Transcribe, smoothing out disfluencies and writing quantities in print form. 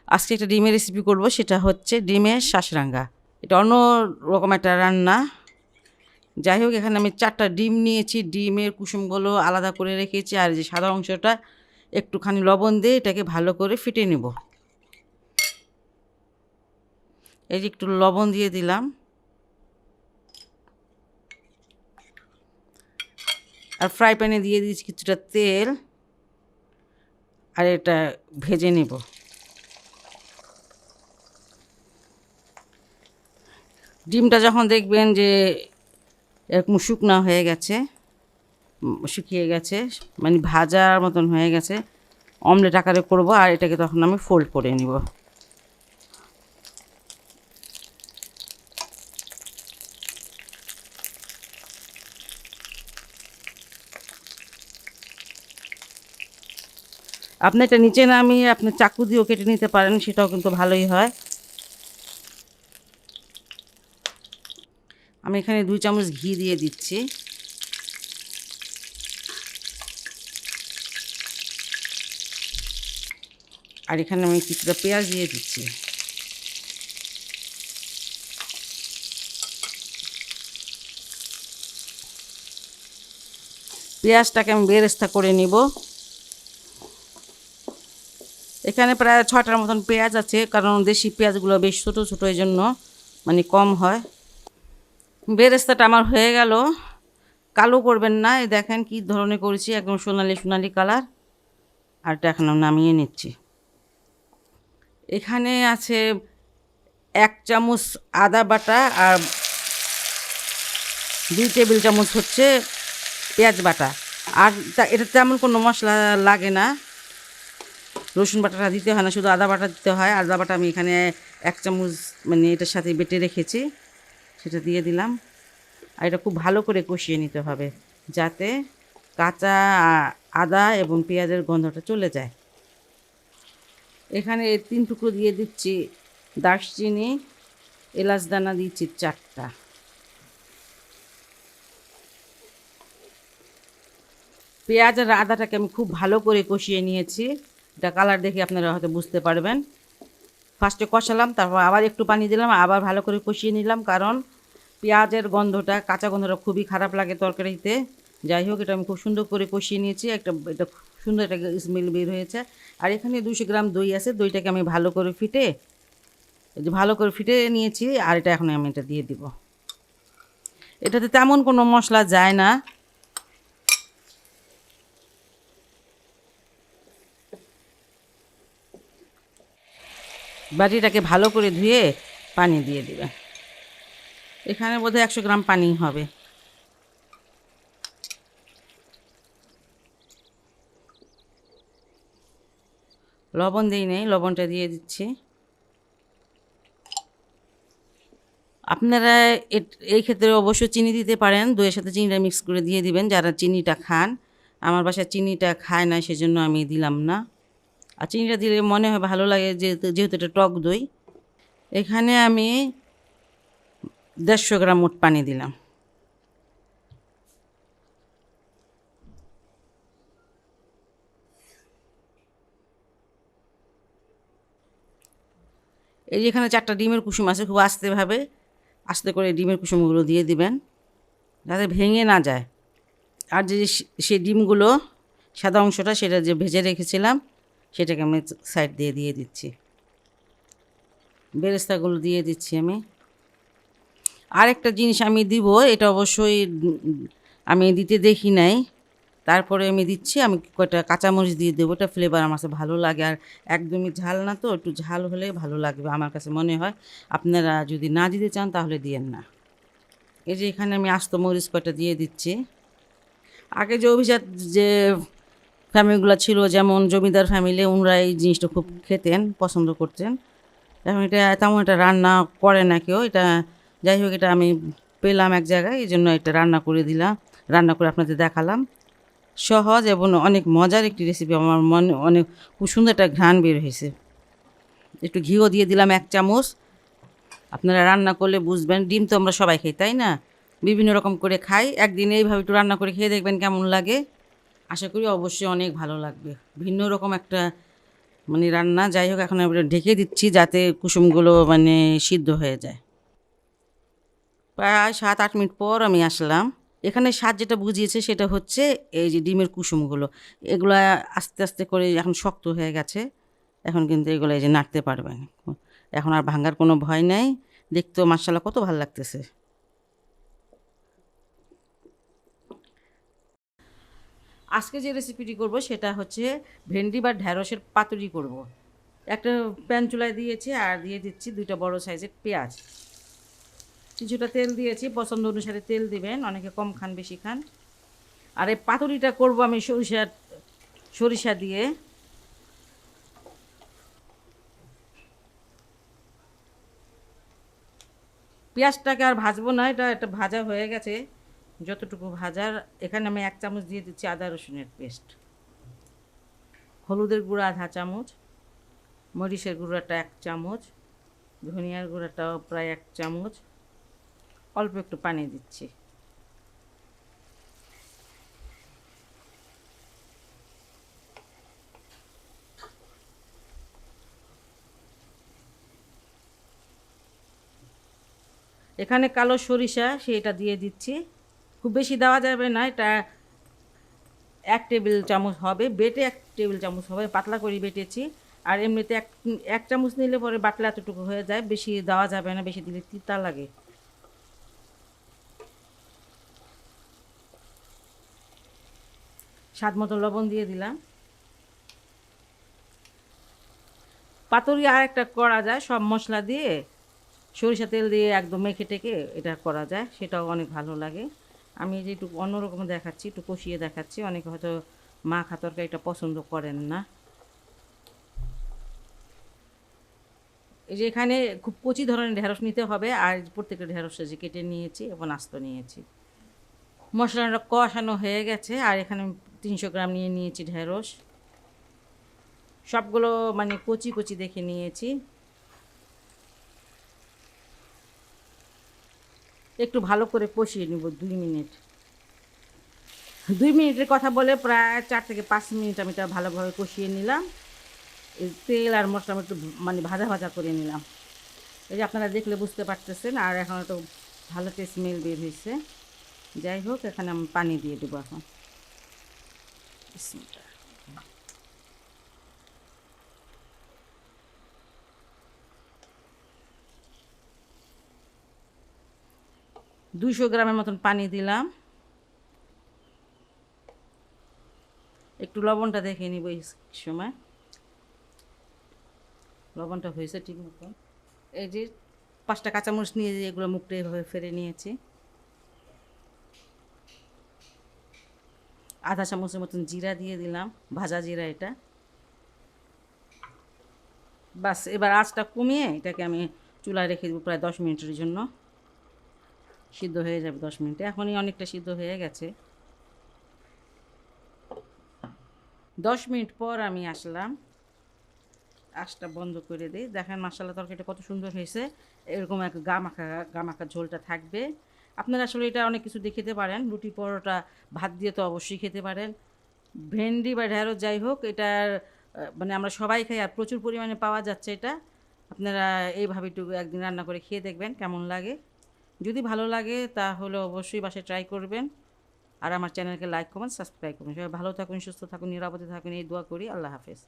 আজকে একটা ডিমের রেসিপি করব, সেটা হচ্ছে ডিমের শাঁসরাঙ্গা। এটা অন্য রকম একটা রান্না। যাই হোক, এখানে আমি 4টা ডিম নিয়েছি, ডিমের কুসুমগুলো আলাদা করে রেখেছি, আর যে সাদা অংশটা একটুখানি লবণ দিয়ে এটাকে ভালো করে ফেটে নেব। এই যে একটু লবণ দিয়ে দিলাম, আর ফ্রাই প্যানে দিয়ে দিয়েছি কিছুটা তেল, আর এটা ভেজে নেব। ডিমটা যখন দেখবেন যে এরকম শুকনা হয়ে গেছে, শুকিয়ে গেছে, মানে ভাজার মতন হয়ে গেছে, অমলেট আকারে করব, আর এটাকে তখন আমি ফোল্ড করে নিব। আপনি এটা নিচে নামিয়ে আপনি চাকু দিয়েও কেটে নিতে পারেন, সেটাও কিন্তু ভালোই হয়। আমি এখানে 2 চামচ ঘি দিয়ে দিচ্ছি। আর এখানে আমি কিছুটা পেঁয়াজ দিয়ে দিচ্ছি। পেঁয়াজটাকে আমি বেরেস্তা করে নিব। এখানে প্রায় 6টার মতন পেঁয়াজ আছে, কারণ দেশি পেঁয়াজগুলো বেশ ছোটো ছোটো, এই জন্য মানে কম হয়। বেরেস্তাটা আমার হয়ে গেল। কালো করবেন না, এই দেখেন কি ধরনের করেছি, একদম সোনালি সোনালি কালার। আর এটা এখন নামিয়ে নিচ্ছি। এখানে আছে 1 চামচ আদা বাটা, আর 2 টেবিল চামচ হচ্ছে পেঁয়াজ বাটা। আর এটা তেমন কোনো মশলা লাগে না, রসুন বাটাটা দিতে হয় না, শুধু আদা বাটা দিতে হয়। আদা বাটা আমি এখানে 1 চামচ মানে এটার সাথে বেটে রেখেছি, সেটা দিয়ে দিলাম। আর এটা খুব ভালো করে কষিয়ে নিতে হবে, যাতে কাঁচা আদা এবং পেঁয়াজের গন্ধটা চলে যায়। এখানে 3 টুকরো দিয়ে দিচ্ছি দারচিনি, এলাচ দানা দিচ্ছি 4টা। পেঁয়াজ আর আদাটাকে আমি খুব ভালো করে কষিয়ে নিয়েছি, এটা কালার দেখে আপনারা হয়তো বুঝতে পারবেন। ফার্স্টে কষালাম, তারপর আবার একটু পানি দিলাম, আবার ভালো করে কষিয়ে নিলাম, কারণ পেঁয়াজের গন্ধটা, কাঁচা গন্ধটা খুবই খারাপ লাগে তরকারিতে। যাই হোক, এটা আমি খুব সুন্দর করে কষিয়ে নিয়েছি, এটা সুন্দর একটা স্মেল বের হয়েছে। আর এখানে 200 গ্রাম দই আছে, দইটাকে আমি ভালো করে ফিটে নিয়েছি। আর এটা এখন আমি এটা দিয়ে দিব। এটাতে তেমন কোনো মশলা যায় না। বাটিটাকে ভালো করে ধুয়ে পানি দিয়ে দিবেন। এখানে বোধহয় 100 গ্রাম পানি হবে। লবণ দিই নেই, লবণটা দিয়ে দিচ্ছি। আপনারা এই ক্ষেত্রে অবশ্য চিনি দিতে পারেন, দইয়ের সাথে চিনিটা মিক্স করে দিয়ে দিবেন যারা চিনিটা খান। আমার বাসায় চিনিটা খায় না, সেজন্য আমি দিলাম না। আর চিনিটা দিলে মনে হয় ভালো লাগে, যেহেতু এটা টক দই। এখানে আমি 150 গ্রাম মোট পানি দিলাম। এই যে এখানে 4টা ডিমের কুসুম আছে, খুব আস্তে করে ডিমের কুসুমগুলো দিয়ে দিবেন, যাতে ভেঙে না যায়। আর যে সেই ডিমগুলো সাদা অংশটা, সেটা যে ভেজে রেখেছিলাম, সেটাকে আমি সাইড দিয়ে দিচ্ছি। বেরেস্তাগুলো দিয়ে দিচ্ছি আমি। আরেকটা জিনিস আমি দিব, এটা অবশ্যই আমি দিতে দেখি নাই, তারপরে আমি দিচ্ছি। আমি কয়টা কাঁচামরিচ দিয়ে দেবো, ওটা ফ্লেভার আমার কাছে ভালো লাগে। আর একদমই ঝাল না, তো একটু ঝাল হলে ভালো লাগবে আমার কাছে মনে হয়। আপনারা যদি না দিতে চান তাহলে দিয়েন না। এই যে এখানে আমি আস্ত মরিচ কয়টা দিয়ে দিচ্ছি। আগে যে অভিজাত যে ফ্যামিলিগুলো ছিল, যেমন জমিদার ফ্যামিলি, ওনারা এই জিনিসটা খুব খেতেন, পছন্দ করতেন। এখন এটা তেমন একটা রান্না করে না কেউ। এটা যাই হোক, এটা আমি পেলাম এক জায়গায়, এই জন্য এটা রান্না করে আপনাদের দেখালাম। সহজ এবং অনেক মজার একটি রেসিপি। আমার মনে অনেক খুব সুন্দর একটা ঘ্রাণ বের হয়েছে। একটু ঘিও দিয়ে দিলাম 1 চামচ। আপনারা রান্না করলে বুঝবেন, ডিম তো আমরা সবাই খাই, তাই না? বিভিন্ন রকম করে খাই, একদিন এইভাবে একটু রান্না করে খেয়ে দেখবেন কেমন লাগে। আশা করি অবশ্যই অনেক ভালো লাগবে। ভিন্ন রকম একটা মানে রান্না। যাই হোক, এখন আমরা ঢেকে দিচ্ছি যাতে কুসুমগুলো মানে সিদ্ধ হয়ে যায়। প্রায় 7-8 মিনিট পর আমি আসলাম। এখানে স্বাদ যেটা বুঝিয়েছে সেটা হচ্ছে এই যে ডিমের কুসুমগুলো, এগুলা আস্তে আস্তে করে এখন শক্ত হয়ে গেছে। এখন কিন্তু এগুলো এই যে নাড়তে পারবেন। এখন আর ভাঙার কোনো ভয় নাই। দেখতেও মাশাআল্লাহ কত ভাল লাগতেছে। আজকে যে রেসিপিটি করব সেটা হচ্ছে ভেন্ডি বা ঢ্যাঁড়সের পাতুরি করব। একটা প্যান চুলায় দিয়েছি আর দিয়ে দিচ্ছি 2টা বড় সাইজের পেঁয়াজ। কিছুটা তেল দিয়েছি, পছন্দ অনুসারে তেল দিবেন, অনেকে কম খান বেশি খান। আর এই পাতুরিটা করব আমি সরিষা দিয়ে। পেঁয়াজটাকে আর ভাজবো না, এটা ভাজা হয়ে গেছে। যতটুকু ভাজার, এখানে আমি 1 চামচ দিয়ে দিচ্ছি আদা রসুনের পেস্ট, হলুদের গুঁড়া আধা চামচ, মরিচের গুঁড়াটা 1 চামচ, ধনিয়ার গুঁড়াটাও প্রায় 1 চামচ, অল্প একটু পানি দিচ্ছি। এখানে কালো সরিষা সেটা দিয়ে দিচ্ছি। খুব বেশি দেওয়া যাবে না, এটা 1 টেবিল চামচ হবে, বেটে 1 টেবিল চামচ হবে, পাতলা করে বেটেছি। আর এমনিতে এক চামচ নিলে পরে বাটলে এতটুকু হয়ে যায়, বেশি দেওয়া যাবে না, বেশি দিলে তিতা লাগে। স্বাদ মতো লবণ দিয়ে দিলাম। পাতুরি আর একটা করা যায় সব মশলা দিয়ে, সরিষা তেল দিয়ে একদম মেখে টেকে এটা করা যায়, সেটাও অনেক ভালো লাগে। আমি যে একটু অন্যরকম দেখাচ্ছি, একটু কষিয়ে দেখাচ্ছি, অনেকে হয়তো মাখা তরকারিটা পছন্দ করেন না। এই যে এখানে খুব কচি ধরনের ঢেঁড়স নিতে হবে, আর প্রত্যেকটা ঢেঁড়স যে কেটে নিয়েছি এবং আস্ত নিয়েছি। মশলাটা কষানো হয়ে গেছে, আর এখানে 300 গ্রাম নিয়ে নিয়েছি ঢেঁড়স। সবগুলো মানে কচি কচি দেখে নিয়েছি। একটু ভালো করে কষিয়ে নিব 2 মিনিট। 2 মিনিটের কথা বলে প্রায় 4 থেকে 5 মিনিট আমি এটা ভালোভাবে কষিয়ে নিলাম। এই তেল আর মশলা আমি একটু মানে ভাজা ভাজা করে নিলাম। এই যে আপনারা দেখলে বুঝতে পারতেছেন, আর এখন একটু ভালো একটা স্মেল বের হয়েছে। যাই হোক, এখানে আমি পানি দিয়ে দেবো এখন। 200 গ্রামের মতন পানি দিলাম। একটু লবণটা দেখে নিব এই সময়, লবণটা হয়েছে ঠিক মতো। এই যে 5টা কাঁচামরিচ নিয়ে যে এগুলো মুখটা এভাবে ফেলে নিয়েছি। আধা চামচের মতন জিরা দিয়ে দিলাম, ভাজা জিরা এটা। বাস, এবার আঁচটা কমিয়ে এটাকে আমি চুলায় রেখে দেবো প্রায় 10 মিনিটের জন্য। সিদ্ধ হয়ে যাবে 10 মিনিটে, এখনই অনেকটা সিদ্ধ হয়ে গেছে। 10 মিনিট পর আমি আসলাম, আঁচটা বন্ধ করে দিই। দেখেন মাশাআল্লাহ তরকারিটা কত সুন্দর হয়েছে। এরকম এক গামাখা ঝোলটা থাকবে। আপনারা আসলে এটা অনেক কিছু দিয়ে খেতে পারেন, রুটি পরোটা ভাত দিয়ে তো অবশ্যই খেতে পারেন। ভেন্ডি বা ঢেঁড়স যাই হোক, এটার মানে আমরা সবাই খাই আর প্রচুর পরিমাণে পাওয়া যাচ্ছে এটা। আপনারা এইভাবে একটু একদিন রান্না করে খেয়ে দেখবেন কেমন লাগে। যদি ভালো লাগে তাহলে অবশ্যই বাসায় ট্রাই করবেন। আর আমার চ্যানেলকে লাইক কমেন্ট সাবস্ক্রাইব করবেন। সবাই ভালো থাকুন, সুস্থ থাকুন, নিরাপদে থাকুন, এই দোয়া করি। আল্লাহ হাফেজ।